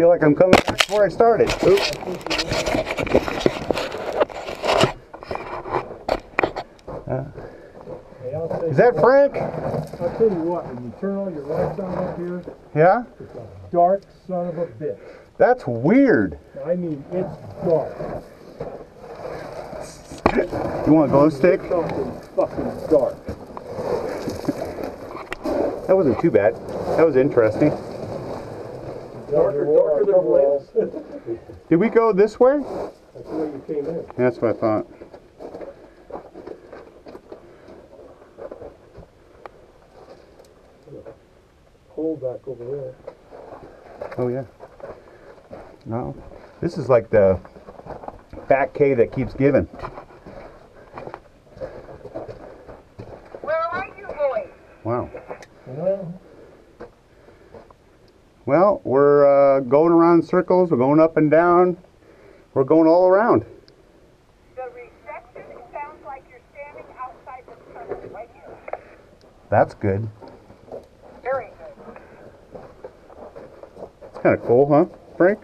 feel like I'm coming back to where I started. Oops. Is that Frank? I'll tell you what, when you turn all your lights on up here, Yeah? it's a dark son of a bitch. That's weird. I mean, it's dark. You want a glow stick? Something fucking dark. That wasn't too bad. That was interesting. Darker than lamps. Did we go this way? That's the way you came in. That's what I thought. Hole back over there. Oh yeah. No. This is like the fat K that keeps giving. Where are you going? Wow. Well, Well, we're going around in circles. We're going up and down. We're going all around. The reception, it sounds like you're standing outside the tunnel right here. That's good. Very good. It's kind of cool, huh, Frank?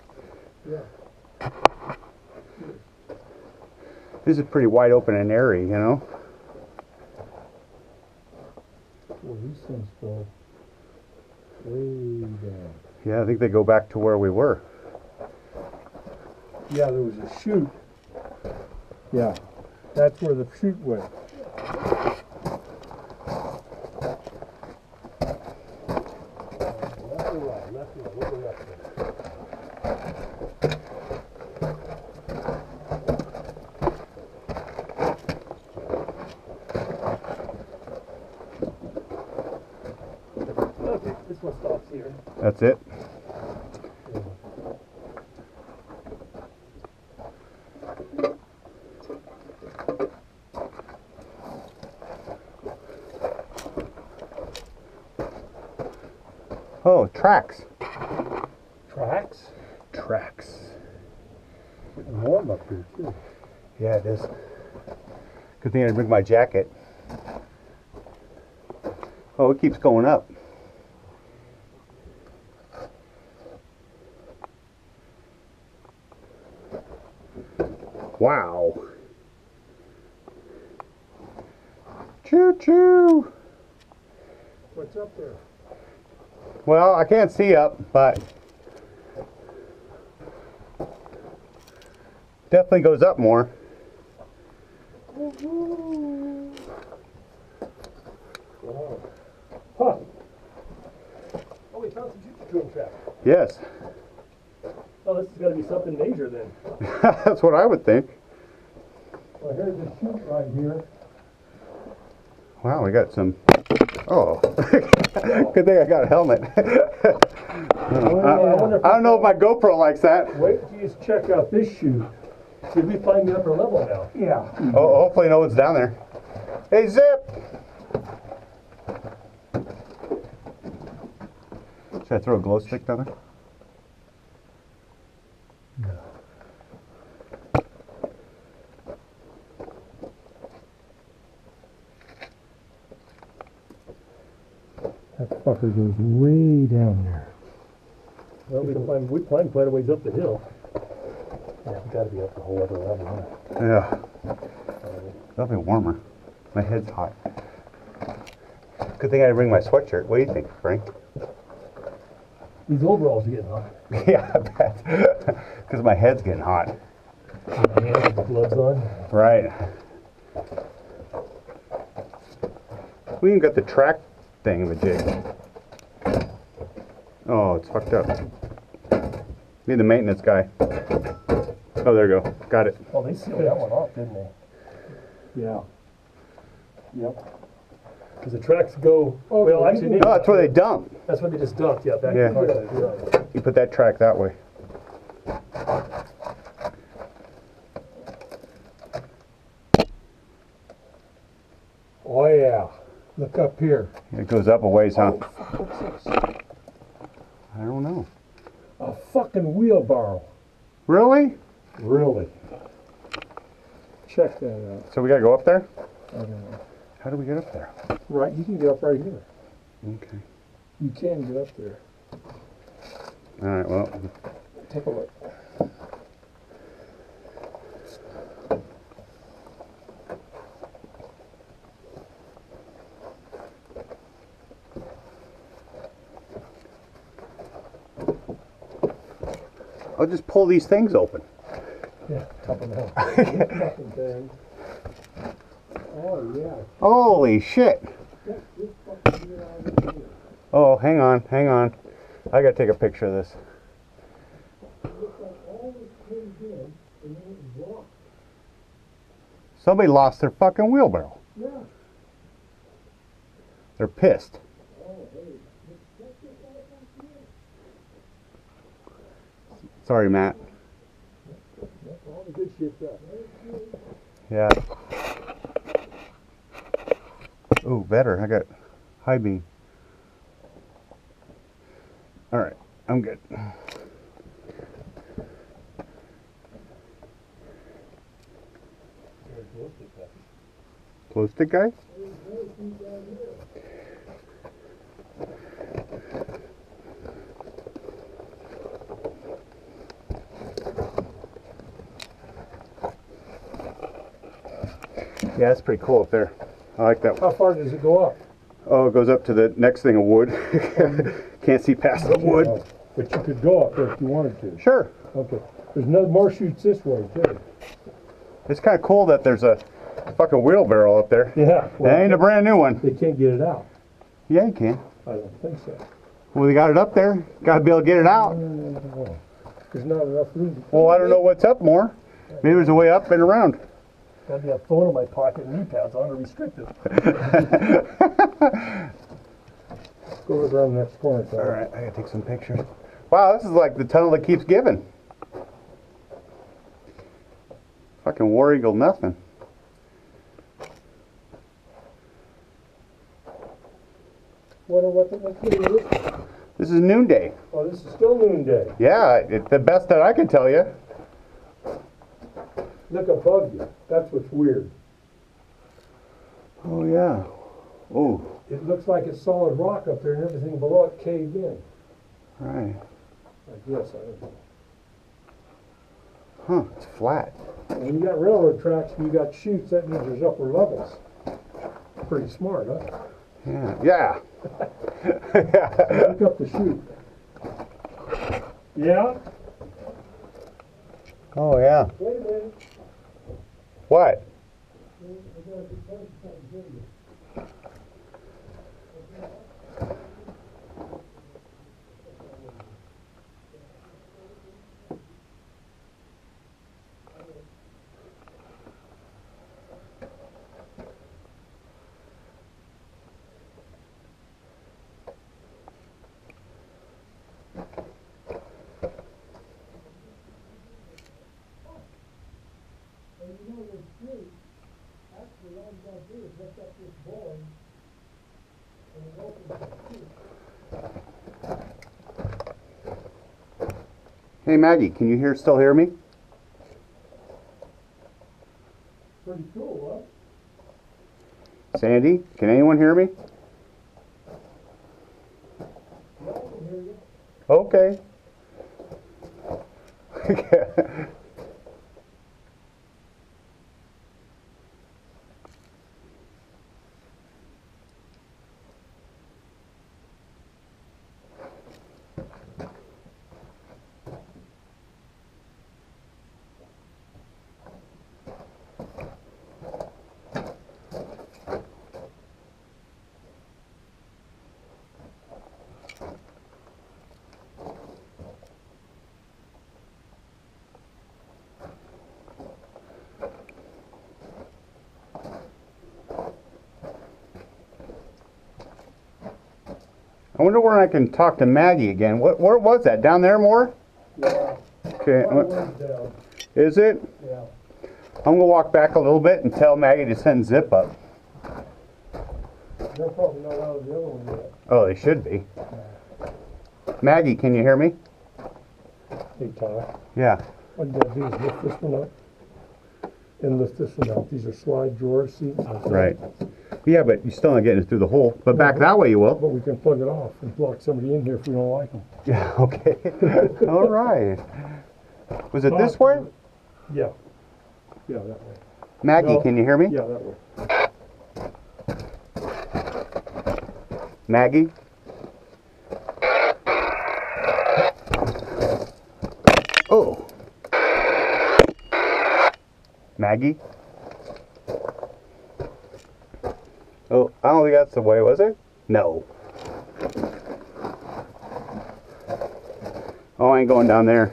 yeah. This is pretty wide open and airy, you know? Well, these things go way down. Yeah, I think they go back to where we were. Yeah, there was a chute. Yeah, that's where the chute went. Left or right, left or right, look at left there. Okay, this one stops here. That's it. Oh, tracks. Tracks? Tracks. Getting warm up here too. Yeah, it is. Good thing I didn't bring my jacket. Oh, it keeps going up. Wow. Choo choo. What's up there? Well, I can't see up, but definitely goes up more. Wow. Huh. Oh, we found some choo-choo tracks. Yes. Oh, this has got to be something major then. That's what I would think. Well, here's the chute right here. Wow, we got some. Oh, good thing I got a helmet. I don't know if my GoPro likes that. Wait till you check out this chute. Did we find the upper level now? Yeah. Oh, hopefully no one's down there. Hey, Zip! Should I throw a glow stick down there? That fucker goes way down there. Well, we climbed quite a ways up the hill. Yeah, we got to be up the whole other level, huh? Yeah. That'll be warmer. My head's hot. Good thing I didn't bring my sweatshirt. What do you think, Frank? These overalls are getting hot. Yeah, I bet. Because my head's getting hot. My hands with the gloves on. Right. We even got the track thing of a jig. Oh, it's fucked up. Need the maintenance guy. Oh, there you go. Got it. Oh, they sealed that one off, didn't they? Yeah. Yep. Because the tracks go. Oh, well, actually, Oh, that's where they dump. that's what they just dumped. Yeah, back Yeah. in the car. You put that track that way. Oh yeah. Look up here. It goes up a ways, huh? Oh, fuck, what's this? I don't know. A fucking wheelbarrow. Really? Really? Check that out. So we gotta go up there? I don't know. How do we get up there? Right, you can get up right here. Okay. You can get up there. All right. Well, take a look. I'll just pull these things open. Yeah, top of that. Fucking thing. Oh, yeah. Holy shit. Oh, hang on, hang on. I gotta take a picture of this. Somebody lost their fucking wheelbarrow. Yeah. They're pissed. Sorry, Matt. All the good shit's up. Yeah. Ooh, better. I got high beam. All right, I'm good. Glow stick guy? Yeah, that's pretty cool up there. I like that. How far does it go up? Oh, it goes up to the next thing of wood. Can't see past the wood. Oh, but you could go up there if you wanted to. Sure. Okay. There's no more chutes this way, too. It's kind of cool that there's a fucking wheelbarrow up there. Yeah. That ain't a brand new one. They can't get it out. Yeah, you can. I don't think so. Well, they got it up there. Got to be able to get it out. There's not enough room. Well, I don't know what's up more. Maybe there's a way up and around. Got to have a phone in my pocket and knee pads on to restrict it. Go around the next corner. All right, I gotta take some pictures. Wow, this is like the tunnel that keeps giving. Fucking War Eagle nothing. What's this? This is NoonDay. Oh, this is still NoonDay. Yeah, it's the best that I can tell you. Look above you. That's what's weird. Oh yeah. Oh. It looks like it's solid rock up there and everything below it caved in. Right. I guess, I don't know. Huh? It's flat. When you got railroad tracks and you got chutes, that means there's upper levels. Pretty smart, huh? Yeah. Yeah. Look up the chute. Yeah? Oh yeah. Wait a minute. What? Hey Maggie, can you still hear me? Pretty cool, Sandy, can anyone hear me? huh? I can hear you. Okay. I wonder where I can talk to Maggie again. Where was that? Down there more? Yeah. Okay. Down. Is it? Yeah. I'm gonna walk back a little bit and tell Maggie to send Zip up. They're probably not out of the other one yet. Oh, they should be. Maggie, can you hear me? Hey, Ty. Yeah. What you gotta do is lift this one up and lift this one up. These are slide drawers, see? Right. Yeah, but you're still not getting it through the hole. But back that way you will. But we can plug it off and block somebody in here if we don't like them. Yeah, okay. All right. Was it this way? Yeah. Yeah, that way. Maggie, No. can you hear me? Yeah, that way. Maggie? Oh. Maggie? Oh, I don't think that's the way, was it? No. Oh, I ain't going down there.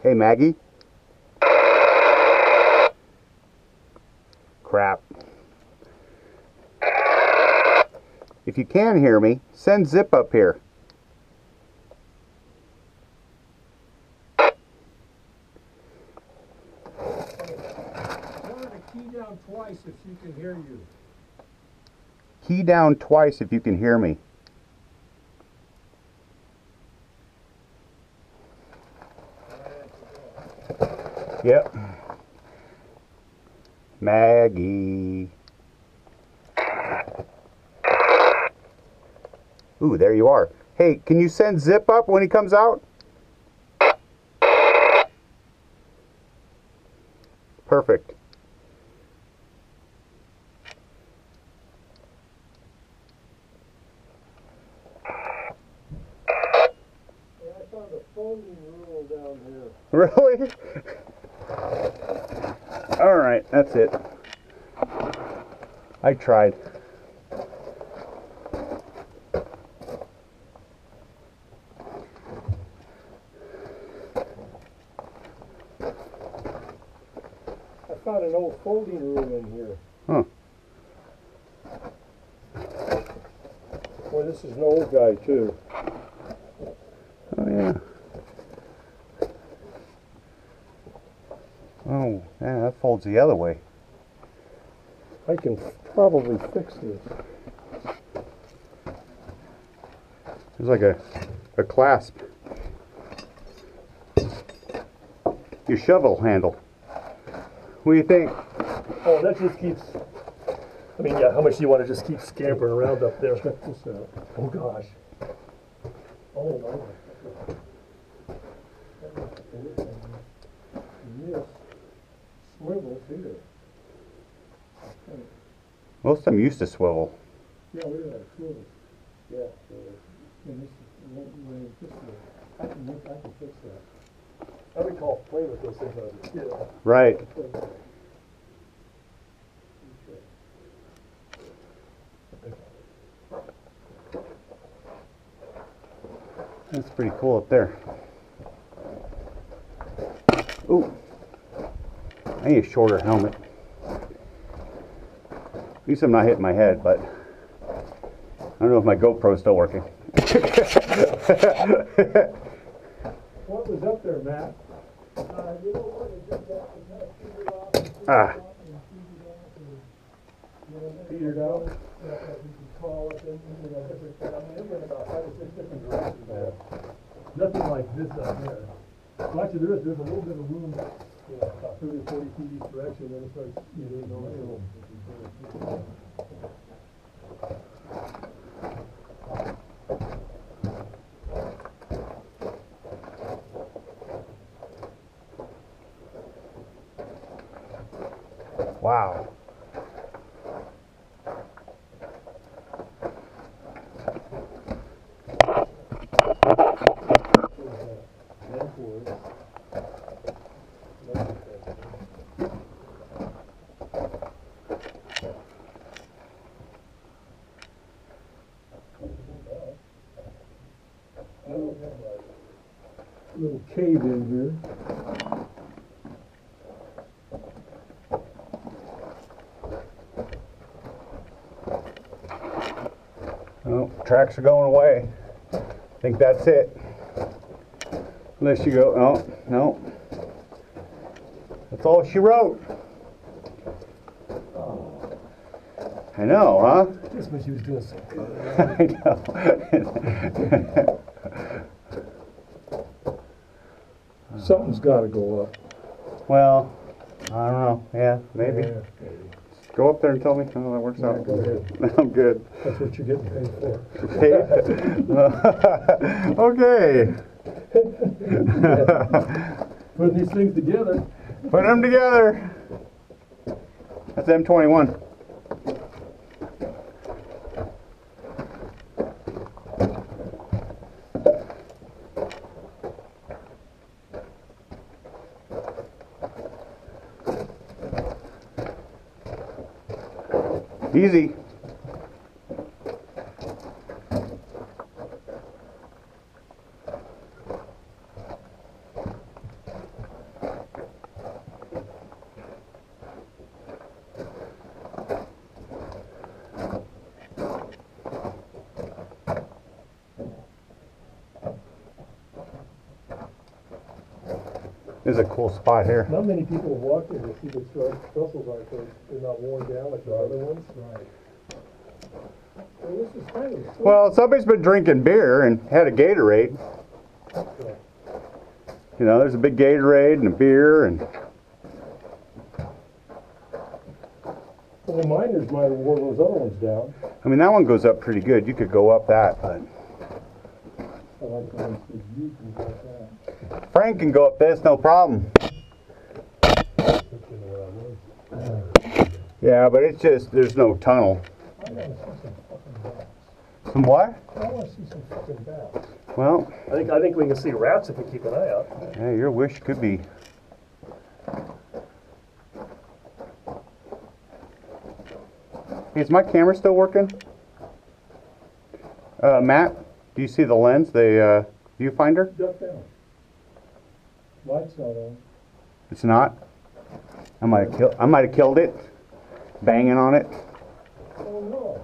Hey, Maggie? Crap. If you can hear me, send Zip up here. Tell her to key down twice if she can hear you. Key down twice if you can hear me. Yep. Maggie. Ooh, there you are. Hey, can you send Zip up when he comes out? Perfect. I found a folding rule down here. Really? All right, that's it. I tried. I found an old folding rule in here. Huh. Boy, this is an old guy too. Oh, yeah. Oh, yeah, that folds the other way. I can probably fix this. There's like a clasp. Your shovel handle. What do you think? Oh, that just keeps. I mean, yeah. How much do you want to just keep scampering around up there? Check this out. Oh gosh. Oh my. This swivels here. Most of them used to swivel. Yeah, look at that swivel. Yeah. And this is when it just. I can fix that. I recall playing with those things when I was a kid. Right. That's pretty cool up there. Ooh. I need a shorter helmet. At least I'm not hitting my head, but I don't know if my GoPro's still working. What was up there, Matt? Ah. Petered out. Call it in, about 5 or 6 different directions. Nothing like this up here. Well, actually, there's a little bit of room, about 30 or 40 feet each direction, then it starts getting on the hill. Wow. Little cave in here. Oh, tracks are going away. I think that's it. Unless you go, oh, no. That's all she wrote. I know, huh? Just when she was doing so good. I know. Something's got to go up. Well, I don't know. Yeah, maybe. Yeah, maybe. Go up there and tell me how that works out. Go ahead. I'm good. That's what you're getting paid for. Okay. Putting these things together. Put them together. That's M21. Easy. This is a cool spot here. Not many people walk in to see the trestles aren't, they're not worn down like the other ones. Right. Well, this is kind of sweet. Well, somebody's been drinking beer and had a Gatorade. You know, there's a big Gatorade and a beer and. Well, the miners might have worn those other ones down. I mean, that one goes up pretty good. You could go up that, but. I like the ones that you can go like that. Frank can go up this, no problem. Yeah, but it's just, there's no tunnel. I want to see some fucking bats. Some what? I want to see some fucking bats. Well, I think we can see rats if we keep an eye out. yeah, your wish could be. Hey, is my camera still working? Matt, do you see the lens, the viewfinder? Duck down. Light's not on. It's not? I might have killed it, banging on it. Oh no.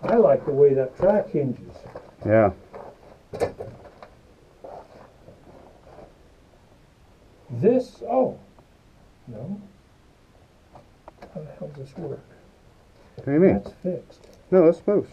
I like the way that track hinges. Yeah. This, oh, no. How the hell does this work? What do you mean? That's fixed. No, that's smooth.